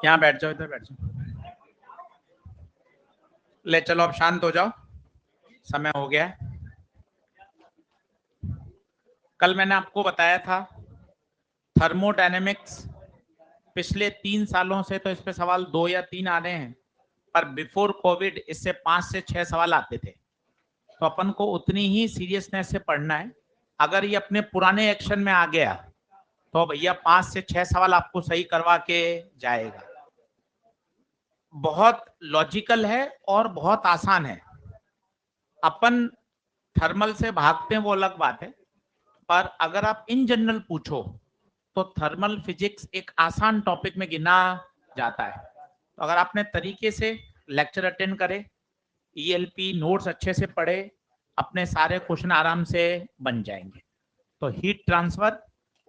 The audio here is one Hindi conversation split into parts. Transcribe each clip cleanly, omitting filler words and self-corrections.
यहाँ बैठ जाओ, इधर बैठ जाओ। ले चलो, अब शांत हो जाओ, समय हो गया है। कल मैंने आपको बताया था थर्मोडायनेमिक्स, पिछले 3 सालों से तो इस पे सवाल 2 या 3 आ रहे हैं, पर बिफोर कोविड इससे 5 से 6 सवाल आते थे। तो अपन को उतनी ही सीरियसनेस से पढ़ना है। अगर ये अपने पुराने एक्शन में आ गया तो भैया 5 से 6 सवाल आपको सही करवा के जाएगा। बहुत लॉजिकल है और बहुत आसान है। अपन थर्मल से भागते हैं वो अलग बात है, पर अगर आप इन जनरल पूछो तो थर्मल फिजिक्स एक आसान टॉपिक में गिना जाता है। तो अगर आपने तरीके से लेक्चर अटेंड करे, ईएलपी नोट्स अच्छे से पढ़े, अपने सारे क्वेश्चन आराम से बन जाएंगे। तो हीट ट्रांसफर,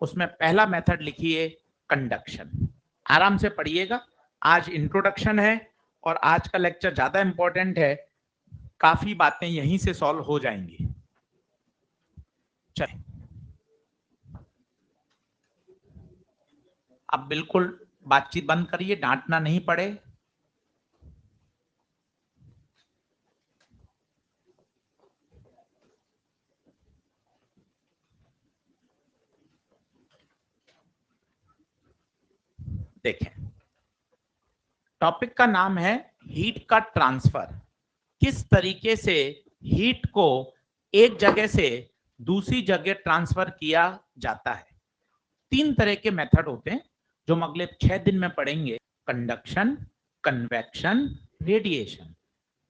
उसमें पहला मेथड लिखिए कंडक्शन। आराम से पढ़िएगा, आज इंट्रोडक्शन है और आज का लेक्चर ज्यादा इंपॉर्टेंट है, काफी बातें यहीं से सॉल्व हो जाएंगी। चलिए, अब बिल्कुल बातचीत बंद करिए, डांटना नहीं पड़े। देखें, टॉपिक का नाम है हीट का ट्रांसफर। किस तरीके से हीट को एक जगह से दूसरी जगह ट्रांसफर किया जाता है। 3 तरह के मेथड होते हैं जो हम अगले 6 दिन में पढ़ेंगे: कंडक्शन, कन्वेक्शन, रेडिएशन।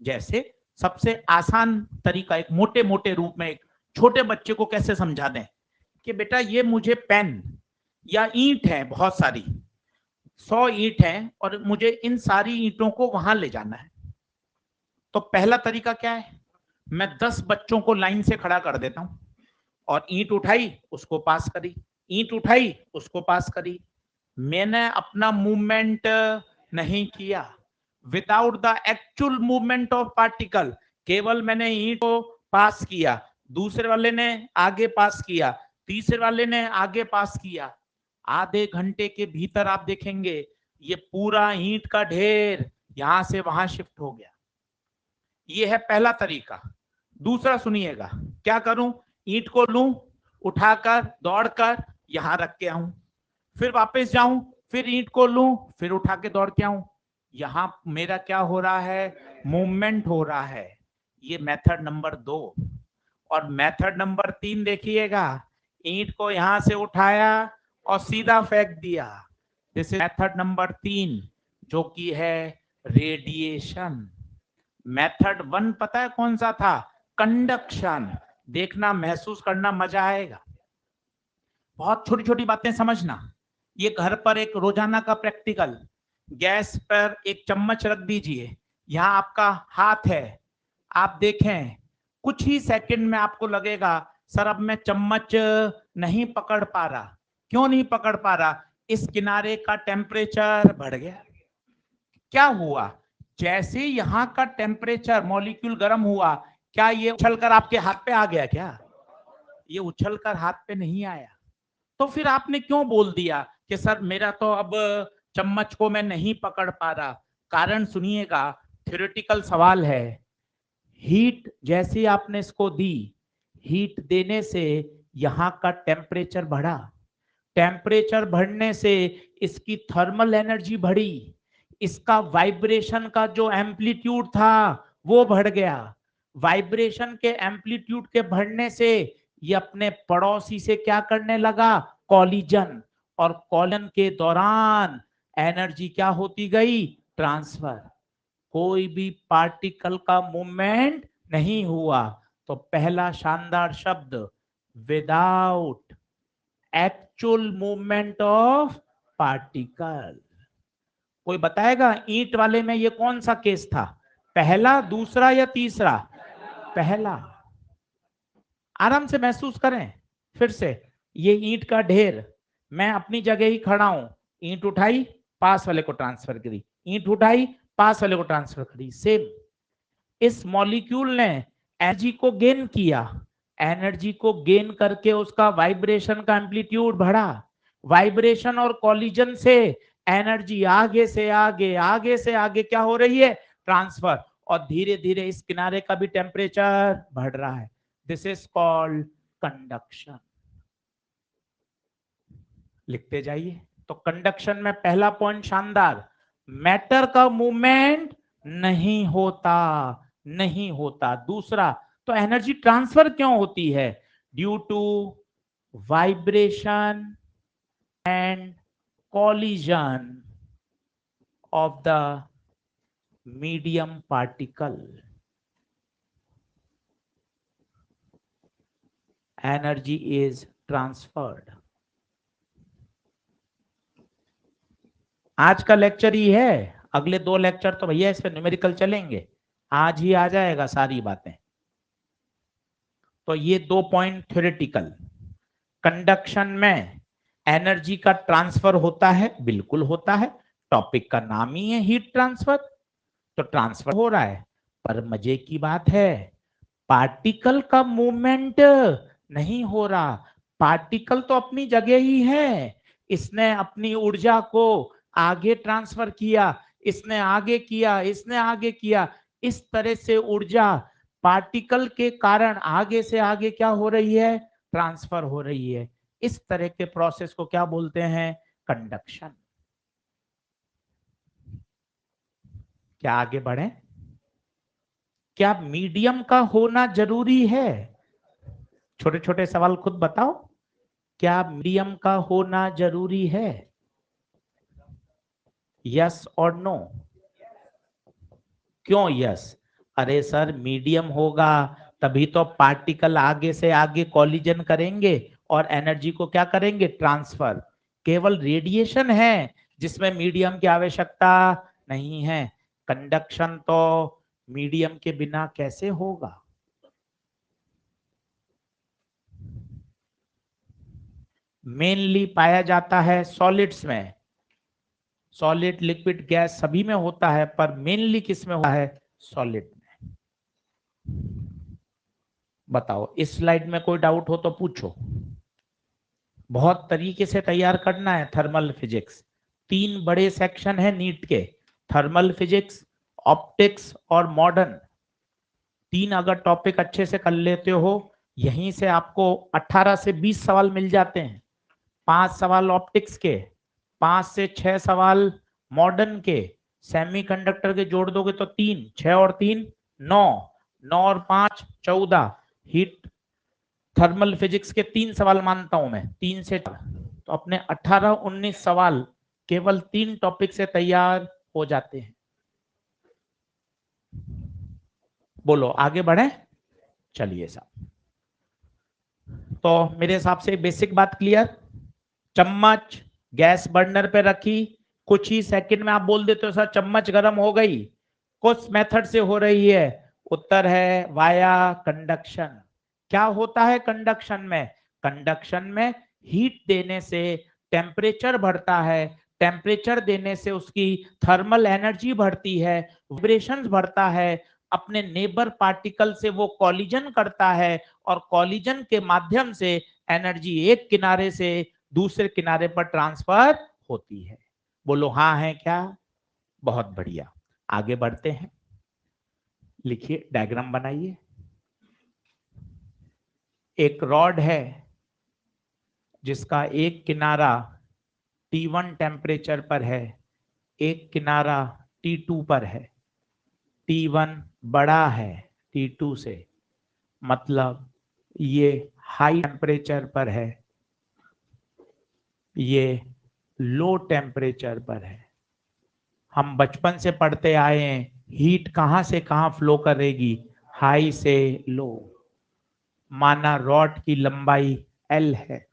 जैसे सबसे आसान तरीका, एक मोटे मोटे रूप में एक छोटे बच्चे को कैसे समझा दें कि बेटा ये मुझे पेन या ईंट है, बहुत सारी 100 ईंट हैं और मुझे इन सारी ईंटों को वहां ले जाना है। तो पहला तरीका क्या है, मैं 10 बच्चों को लाइन से खड़ा कर देता हूं और ईंट उठाई उसको पास करी, ईंट उठाई उसको पास करी। मैंने अपना मूवमेंट नहीं किया, without the actual movement of particle, केवल मैंने ईंट को पास किया, दूसरे वाले ने आगे पास किया, तीसरे वाले ने आगे पास किया। आधे घंटे के भीतर आप देखेंगे ये पूरा ईंट का ढेर यहां से वहां शिफ्ट हो गया। ये है पहला तरीका। दूसरा सुनिएगा, क्या करूं, ईंट को लूं, उठाकर दौड़कर यहां रख के आऊं, फिर वापस जाऊं, फिर ईंट को लूं, फिर उठा के दौड़ के आऊं। यहां मेरा क्या हो रहा है, मूवमेंट हो रहा है। ये मेथड नंबर 2। और मेथड नंबर 3 देखिएगा, ईंट को यहां से उठाया और सीधा फेंक दिया। दिस इज मेथड नंबर 3, जो कि है रेडिएशन। मेथड 1 पता है कौन सा था, कंडक्शन। देखना, महसूस करना, मजा आएगा। बहुत छोटी छोटी बातें समझना। ये घर पर एक रोजाना का प्रैक्टिकल, गैस पर एक चम्मच रख दीजिए, यहां आपका हाथ है, आप देखें कुछ ही सेकंड में आपको लगेगा सर अब मैं चम्मच नहीं पकड़ पा रहा। क्यों नहीं पकड़ पा रहा, इस किनारे का टेम्परेचर बढ़ गया। क्या हुआ, जैसे यहाँ का टेम्परेचर मॉलिक्यूल गर्म हुआ, क्या ये उछलकर आपके हाथ पे आ गया? क्या ये उछलकर हाथ पे नहीं आया। तो फिर आपने क्यों बोल दिया कि सर मेरा तो अब चम्मच को मैं नहीं पकड़ पा रहा? कारण सुनिएगा, थ्योरेटिकल सवाल है। हीट जैसे आपने इसको दी, हीट देने से यहाँ का टेम्परेचर बढ़ा, टेम्परेचर बढ़ने से इसकी थर्मल एनर्जी बढ़ी, इसका वाइब्रेशन का जो एम्पलीट्यूड था वो बढ़ गया। वाइब्रेशन के एम्पलीट्यूड के बढ़ने से ये अपने पड़ोसी से क्या करने लगा, कॉलिजन। और कॉलिजन के दौरान एनर्जी क्या होती गई, ट्रांसफर। कोई भी पार्टिकल का मूवमेंट नहीं हुआ। तो पहला शानदार शब्द, without actual movement of particle. कोई बताएगा ईंट वाले में ये कौन सा केस था, पहला, दूसरा या तीसरा? पहला। आराम से महसूस करें फिर से, ये ईंट का ढेर, मैं अपनी जगह ही खड़ा हूं, ईंट उठाई पास वाले को ट्रांसफर करी, ईंट उठाई पास वाले को ट्रांसफर करी। सेम, इस मॉलिक्यूल ने एनर्जी को गेन किया, एनर्जी को गेन करके उसका वाइब्रेशन का एम्पलीट्यूड बढ़ा, वाइब्रेशन और कॉलिजन से एनर्जी आगे से आगे क्या हो रही है, ट्रांसफर, और धीरे धीरे इस किनारे का भी टेम्परेचर बढ़ रहा है। This is called conduction. लिखते जाइए। तो कंडक्शन में पहला पॉइंट शानदार, मैटर का मूवमेंट नहीं होता। दूसरा, तो एनर्जी ट्रांसफर क्यों होती है, due to vibration and collision of the medium particle. Energy is transferred. आज का लेक्चर ही है, अगले 2 लेक्चर तो भैया इस पे न्यूमेरिकल चलेंगे, आज ही आ जाएगा सारी बातें। तो ये 2 पॉइंट थ्योरेटिकल। कंडक्शन में एनर्जी का ट्रांसफर होता है, बिल्कुल होता है, टॉपिक का नाम ही है हीट ट्रांसफर, तो ट्रांसफर हो रहा है। पर मजे की बात है, पार्टिकल का मूवमेंट नहीं हो रहा। पार्टिकल तो अपनी जगह ही है, इसने अपनी ऊर्जा को आगे ट्रांसफर किया, इसने आगे किया। इस तरह से ऊर्जा पार्टिकल के कारण आगे से आगे क्या हो रही है, ट्रांसफर हो रही है। इस तरह के प्रोसेस को क्या बोलते हैं, कंडक्शन। क्या आगे बढ़े, क्या मीडियम का होना जरूरी है, छोटे छोटे सवाल खुद बताओ, क्या मीडियम का होना जरूरी है, यस और नो। क्यों यस, अरे सर मीडियम होगा तभी तो पार्टिकल आगे से आगे कॉलिजन करेंगे और एनर्जी को क्या करेंगे, ट्रांसफर। केवल रेडिएशन है जिसमें मीडियम की आवश्यकता नहीं है। कंडक्शन तो मीडियम के बिना कैसे होगा। मेनली पाया जाता है सॉलिड्स में, सॉलिड लिक्विड गैस सभी में होता है, पर मेनली किस में होता है, सॉलिड में। बताओ, इस स्लाइड में कोई डाउट हो तो पूछो। बहुत तरीके से तैयार करना है थर्मल फिजिक्स। 3 बड़े सेक्शन है नीट के, थर्मल फिजिक्स, ऑप्टिक्स और मॉडर्न। 3 अगर टॉपिक अच्छे से कर लेते हो, यहीं से आपको 18 से 20 सवाल मिल जाते हैं। 5 सवाल ऑप्टिक्स के, 5 से 6 सवाल मॉडर्न के, सेमीकंडक्टर के जोड़ दोगे तो 3, 6 और 3 9, 9 और 5 14, हीट थर्मल फिजिक्स के 3 सवाल मानता हूं मैं, 3 से 4, तो अपने 18-19 सवाल केवल 3 टॉपिक से तैयार हो जाते हैं। बोलो आगे बढ़े, चलिए साहब। तो मेरे हिसाब से बेसिक बात क्लियर। चम्मच गैस बर्नर पे रखी, कुछ ही सेकंड में आप बोल देते हो सर चम्मच गर्म हो गई, कुछ मेथड से हो रही है, उत्तर है वाया कंडक्शन। क्या होता है कंडक्शन में, कंडक्शन में हीट देने से टेम्परेचर बढ़ता है, टेम्परेचर देने से उसकी थर्मल एनर्जी बढ़ती है, वाइब्रेशंस बढ़ता है, अपने नेबर पार्टिकल से वो कॉलिजन करता है और कॉलिजन के माध्यम से एनर्जी एक किनारे से दूसरे किनारे पर ट्रांसफर होती है। बोलो हाँ है क्या, बहुत बढ़िया। आगे बढ़ते हैं, लिखिए डायग्राम बनाइए। एक रॉड है जिसका एक किनारा T1 टेम्परेचर पर है, एक किनारा T2 पर है। T1 बड़ा है T2 से, मतलब ये हाई टेम्परेचर पर है, ये लो टेम्परेचर पर है। हम बचपन से पढ़ते आए हैं, हीट कहां से कहां फ्लो करेगी, हाई से लो। माना रॉड की लंबाई L है,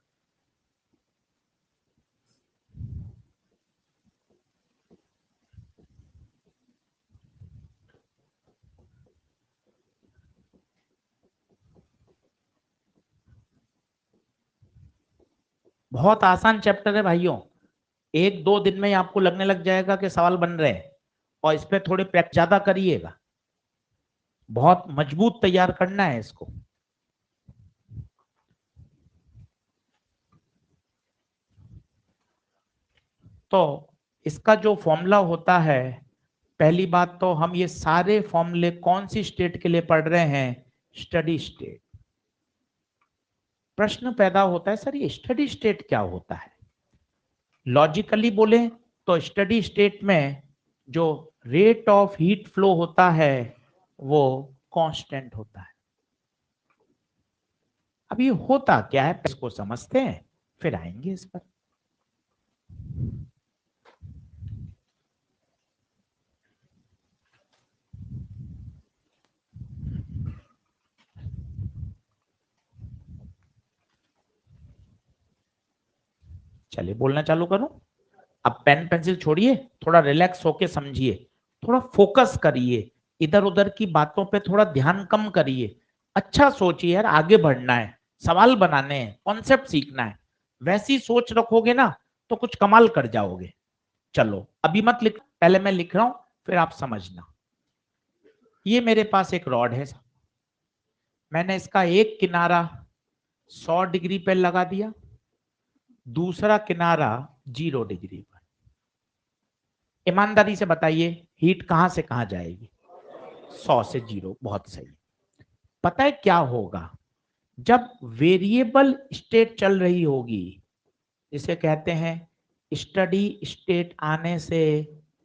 बहुत आसान चैप्टर है भाइयों, 1-2 दिन में ही आपको लगने लग जाएगा कि सवाल बन रहे हैं, और इस पे थोड़े प्रैक्टिस ज्यादा करिएगा, बहुत मजबूत तैयार करना है इसको। तो इसका जो फॉर्मूला होता है, पहली बात तो हम ये सारे फॉर्मूले कौन सी स्टेट के लिए पढ़ रहे हैं? Steady state. प्रश्न पैदा होता है, सर ये स्टडी स्टेट क्या होता है? लॉजिकली बोले तो स्टडी स्टेट में जो रेट ऑफ हीट फ्लो होता है वो कांस्टेंट होता है। अब ये होता क्या है इसको समझते हैं, फिर आएंगे इस पर। चलिए बोलना चालू करूं। अब पेन पेंसिल छोड़िए, थोड़ा रिलैक्स होके समझिए, थोड़ा फोकस करिए, इधर उधर की बातों पे थोड़ा ध्यान कम करिए। अच्छा सोचिए यार, आगे बढ़ना है, सवाल बनाने हैं, कॉन्सेप्ट सीखना है। वैसी सोच रखोगे ना तो कुछ कमाल कर जाओगे। चलो अभी मत लिख, पहले मैं लिख रहा हूं फिर आप समझना। ये मेरे पास एक रॉड है, मैंने इसका एक किनारा 100 डिग्री पे लगा दिया, दूसरा किनारा 0 डिग्री पर। ईमानदारी से बताइए हीट कहां से कहां जाएगी? 100 से 0। बहुत सही। पता है क्या होगा? जब वेरिएबल स्टेट चल रही होगी, जिसे कहते हैं स्टडी स्टेट आने से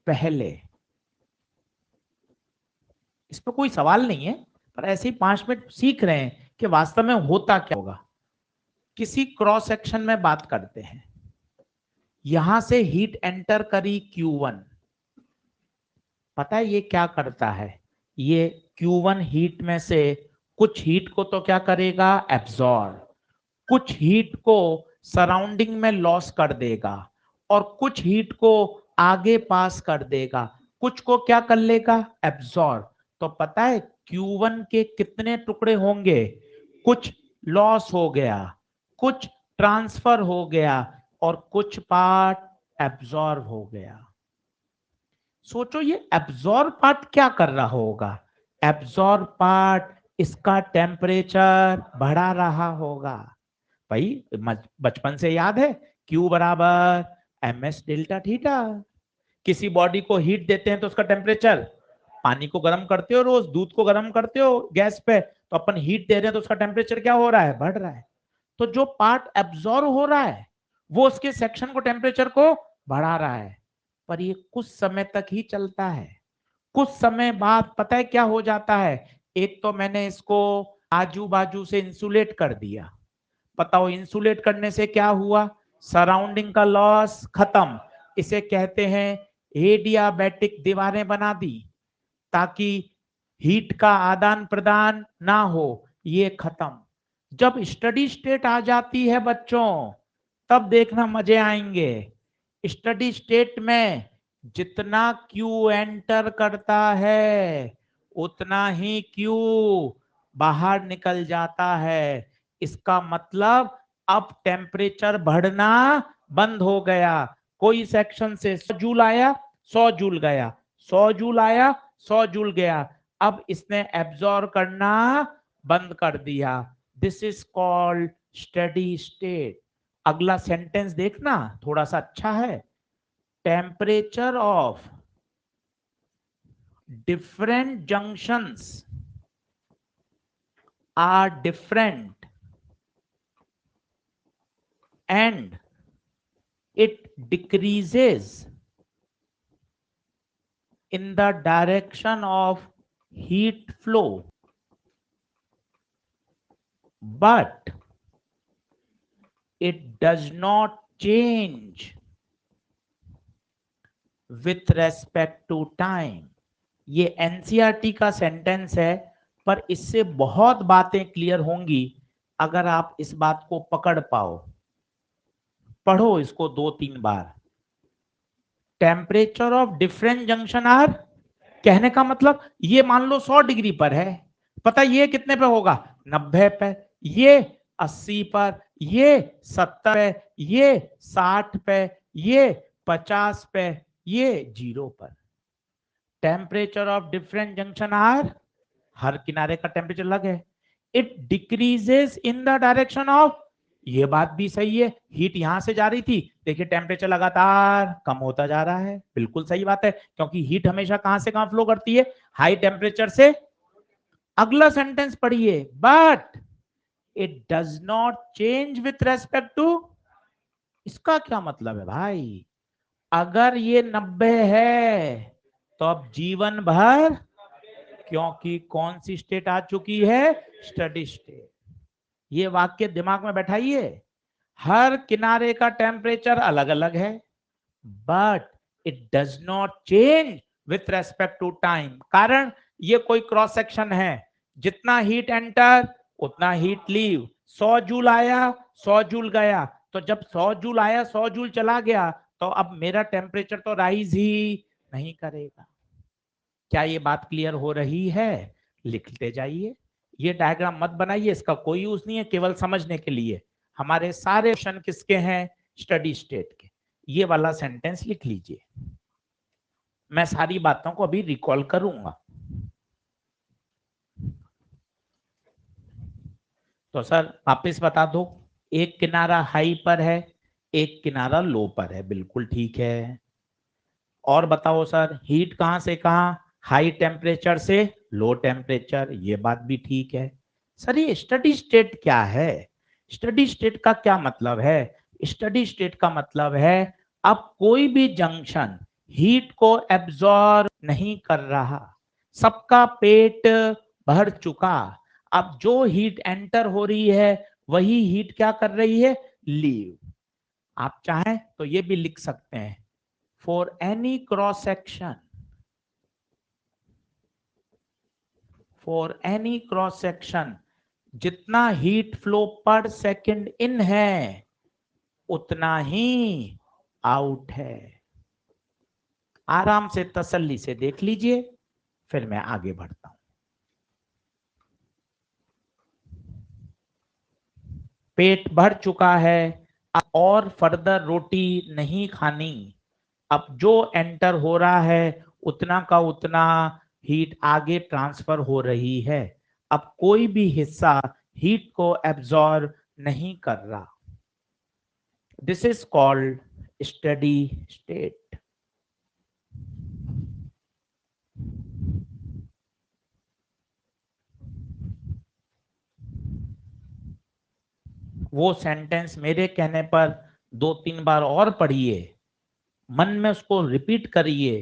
पहले, इस पर कोई सवाल नहीं है, पर ऐसे ही 5 मिनट सीख रहे हैं कि वास्तव में होता क्या होगा। किसी क्रॉस सेक्शन में बात करते हैं, यहां से हीट एंटर करी Q1। पता है ये क्या करता है? ये Q1 हीट में से कुछ हीट को तो क्या करेगा? एब्जॉर्ब। कुछ हीट को सराउंडिंग में लॉस कर देगा और कुछ हीट को आगे पास कर देगा। कुछ को क्या कर लेगा? एब्जॉर्ब। तो पता है Q1 के कितने टुकड़े होंगे? कुछ लॉस हो गया, कुछ ट्रांसफर हो गया और कुछ पार्ट एब्जॉर्ब हो गया। सोचो ये एब्जॉर्ब पार्ट क्या कर रहा होगा? एब्जॉर्ब पार्ट इसका टेम्परेचर बढ़ा रहा होगा। भाई बचपन से याद है, Q बराबर ms डेल्टा थीटा। किसी बॉडी को हीट देते हैं तो उसका टेम्परेचर, पानी को गर्म करते हो रोज, दूध को गर्म करते हो गैस पे, तो अपन हीट दे रहे हैं तो उसका टेम्परेचर क्या हो रहा है? बढ़ रहा है। तो जो पार्ट एब्जॉर्ब हो रहा है वो उसके सेक्शन को, टेम्परेचर को बढ़ा रहा है। पर ये कुछ समय तक ही चलता है, कुछ समय बाद पता है क्या हो जाता है? एक तो मैंने इसको आजू बाजू से इंसुलेट कर दिया, बताओ इंसुलेट करने से क्या हुआ? सराउंडिंग का लॉस खत्म। इसे कहते हैं एडियाबैटिक दीवारें बना दी ताकि हीट का आदान प्रदान ना हो, ये खत्म। जब स्टडी स्टेट आ जाती है बच्चों, तब देखना मजे आएंगे। स्टडी स्टेट में जितना Q एंटर करता है उतना ही Q बाहर निकल जाता है। इसका मतलब अब टेम्परेचर बढ़ना बंद हो गया। कोई सेक्शन से 100 जूल आया, 100 जूल गया, 100 जूल आया, 100 जूल गया। अब इसने एब्जॉर्ब करना बंद कर दिया। This is called steady state. अगला सेंटेंस देखना, थोड़ा सा अच्छा है। Temperature of different junctions are different and it decreases in the direction of heat flow, but it does not change with respect to time। ये एनसीईआरटी का सेंटेंस है, पर इससे बहुत बातें क्लियर होंगी अगर आप इस बात को पकड़ पाओ। पढ़ो इसको 2-3 बार। Temperature of different junction are, कहने का मतलब ये मान लो 100 डिग्री पर है, पता ये कितने पे होगा? 90 पे, ये 80 पर, ये 70 पे, ये 60 पे, ये 50 पे, ये 0 पर। Temperature of different junction are, हर किनारे का टेम्परेचर अलग है। It decreases in the direction of, ये बात भी सही है, हीट यहां से जा रही थी, देखिए टेम्परेचर लगातार कम होता जा रहा है, बिल्कुल सही बात है, क्योंकि हीट हमेशा कहां से कहां फ्लो करती है, हाई टेम्परेचर से। अगला सेंटेंस पढ़िए, but it does not change with respect to. इसका क्या मतलब है भाई, अगर ये 90 है तो अब जीवन भर, क्योंकि कौन सी स्टेट आ चुकी है, स्टडी स्टेट। ये वाक्य दिमाग में बैठाइए, हर किनारे का टेम्परेचर अलग अलग है, but it does not change with respect to time. कारण ये कोई क्रॉस सेक्शन है, जितना हीट एंटर उतना हीट लीव। 100 जूल आया 100 जूल गया, तो जब 100 जूल आया 100 जूल चला गया, तो अब मेरा टेम्परेचर तो राइज ही नहीं करेगा। क्या ये बात क्लियर हो रही है, लिखते जाइए। ये डायग्राम मत बनाइए, इसका कोई यूज नहीं है, केवल समझने के लिए। हमारे सारे क्वेश्चन किसके हैं, स्टडी स्टेट के। ये वाला सेंटेंस लिख लीजिए, मैं सारी बातों को अभी रिकॉल करूंगा। तो सर वापस बता दो, एक किनारा हाई पर है, एक किनारा लो पर है, बिल्कुल ठीक है। और बताओ सर, हीट कहां से कहां, हाई टेम्परेचर से लो टेम्परेचर, ये बात भी ठीक है। सर ये स्टडी स्टेट क्या है, स्टडी स्टेट का क्या मतलब है, स्टडी स्टेट का मतलब है अब कोई भी जंक्शन हीट को एब्जॉर्ब नहीं कर रहा, सबका पेट भर चुका। अब जो हीट एंटर हो रही है वही हीट क्या कर रही है, लीव। आप चाहें तो ये भी लिख सकते हैं, for any cross section, for any cross section जितना हीट फ्लो पर सेकंड इन है उतना ही आउट है। आराम से तसल्ली से देख लीजिए, फिर मैं आगे बढ़ता हूं। पेट भर चुका है, और फर्दर रोटी नहीं खानी। अब जो एंटर हो रहा है उतना का उतना हीट आगे ट्रांसफर हो रही है, अब कोई भी हिस्सा हीट को एब्जॉर्ब नहीं कर रहा। This is called steady state. वो सेंटेंस मेरे कहने पर 2-3 बार और पढ़िए, मन में उसको रिपीट करिए।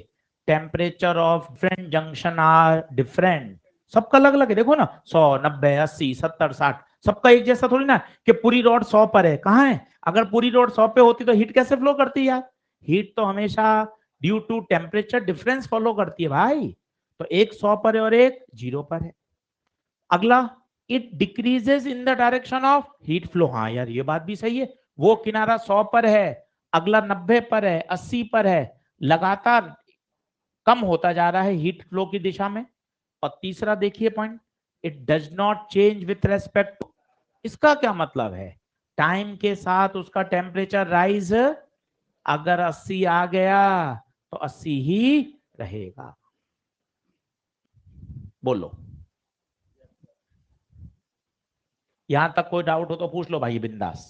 Temperature of different junction are different, सबका अलग अलग है, देखो ना 100 90 80 70 60, सबका एक जैसा थोड़ी ना कि पूरी रॉड 100 पर है, कहाँ है। अगर पूरी रॉड 100 पे होती तो हीट कैसे फ्लो करती यार, हीट तो हमेशा due to temperature difference follow करती है भाई। तो एक 100 पर है और एक 0 पर है। अगला, it decreases in the direction of heat flow. हाँ यार ये बात भी सही है, वो किनारा 100 पर है, अगला 90 पर है 80 पर है, लगातार कम होता जा रहा है हीट फ्लो की दिशा में। और तीसरा देखिए point, it does not change with respect. इसका क्या मतलब है, टाइम के साथ उसका टेम्परेचर राइज, अगर 80 आ गया तो 80 ही रहेगा। बोलो, यहां तक कोई डाउट हो तो पूछ लो भाई बिंदास।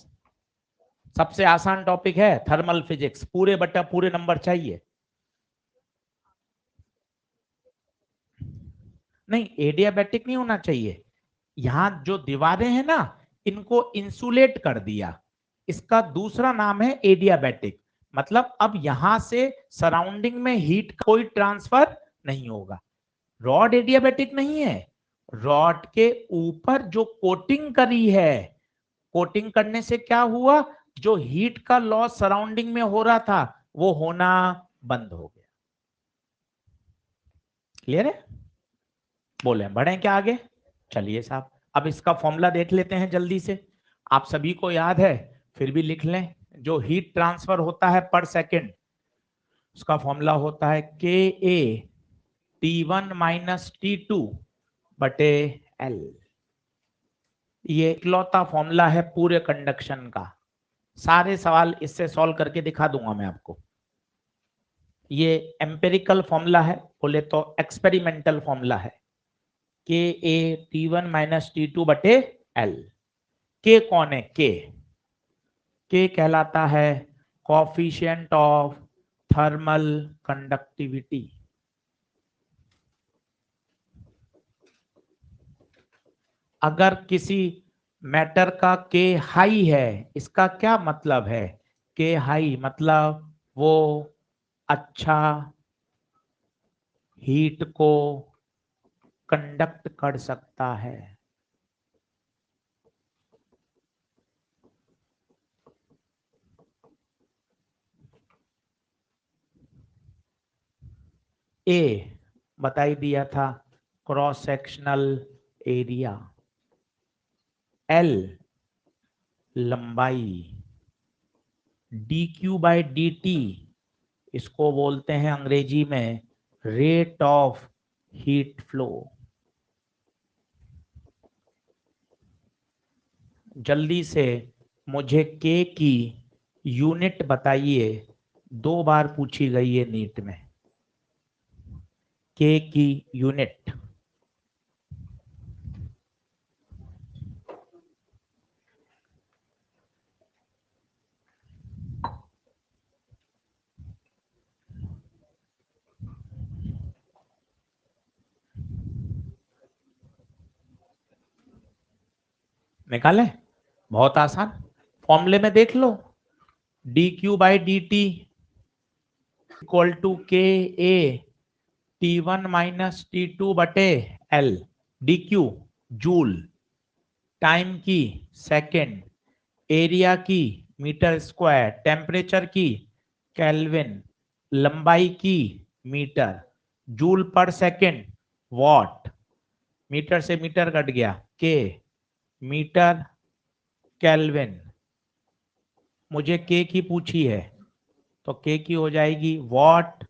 सबसे आसान टॉपिक है थर्मल फिजिक्स, पूरे बट्टा पूरे नंबर चाहिए। नहीं एडियाबैटिक नहीं होना चाहिए, यहां जो दीवारें हैं ना इनको इंसुलेट कर दिया, इसका दूसरा नाम है एडियाबैटिक। मतलब अब यहां से सराउंडिंग में हीट कोई ट्रांसफर नहीं होगा। रॉड एडियाबैटिक नहीं है, रॉड के ऊपर जो कोटिंग करी है, कोटिंग करने से क्या हुआ, जो हीट का लॉस सराउंडिंग में हो रहा था वो होना बंद हो गया। क्लियर है, बोले बढ़े क्या आगे। चलिए साहब, अब इसका फॉर्मूला देख लेते हैं जल्दी से, आप सभी को याद है फिर भी लिख लें। जो हीट ट्रांसफर होता है पर सेकंड, उसका फॉर्मूला होता है के ए T1 माइनस T2 बटे L। ये इकलौता फॉर्मूला है पूरे कंडक्शन का, सारे सवाल इससे सॉल्व करके दिखा दूंगा मैं आपको। ये एम्पेरिकल फॉर्मूला है, बोले तो एक्सपेरिमेंटल फॉर्मूला है, के ए T1 माइनस T2 बटे L। के कौन है, के के कहलाता है कोफिशिएंट ऑफ थर्मल कंडक्टिविटी। अगर किसी मैटर का के हाई है, इसका क्या मतलब है? के हाई मतलब वो अच्छा हीट को कंडक्ट कर सकता है। ए बताई दिया था क्रॉस सेक्शनल एरिया, एल लंबाई, D Q by D T इसको बोलते हैं अंग्रेजी में रेट ऑफ हीट फ्लो। जल्दी से मुझे के की यूनिट बताइए, 2 बार पूछी गई है नीट में। के की यूनिट निकाले, बहुत आसान, फॉर्मूले में देख लो। D Q by D T equal to K A T one minus T two बटे L. D Q joule, time की सेकेंड, एरिया की मीटर स्क्वायर, टेम्परेचर की केल्विन, लंबाई की मीटर, जूल पर सेकेंड वॉट, मीटर से मीटर कट गया, के मीटर केल्विन। मुझे के की पूछी है तो के की हो जाएगी वॉट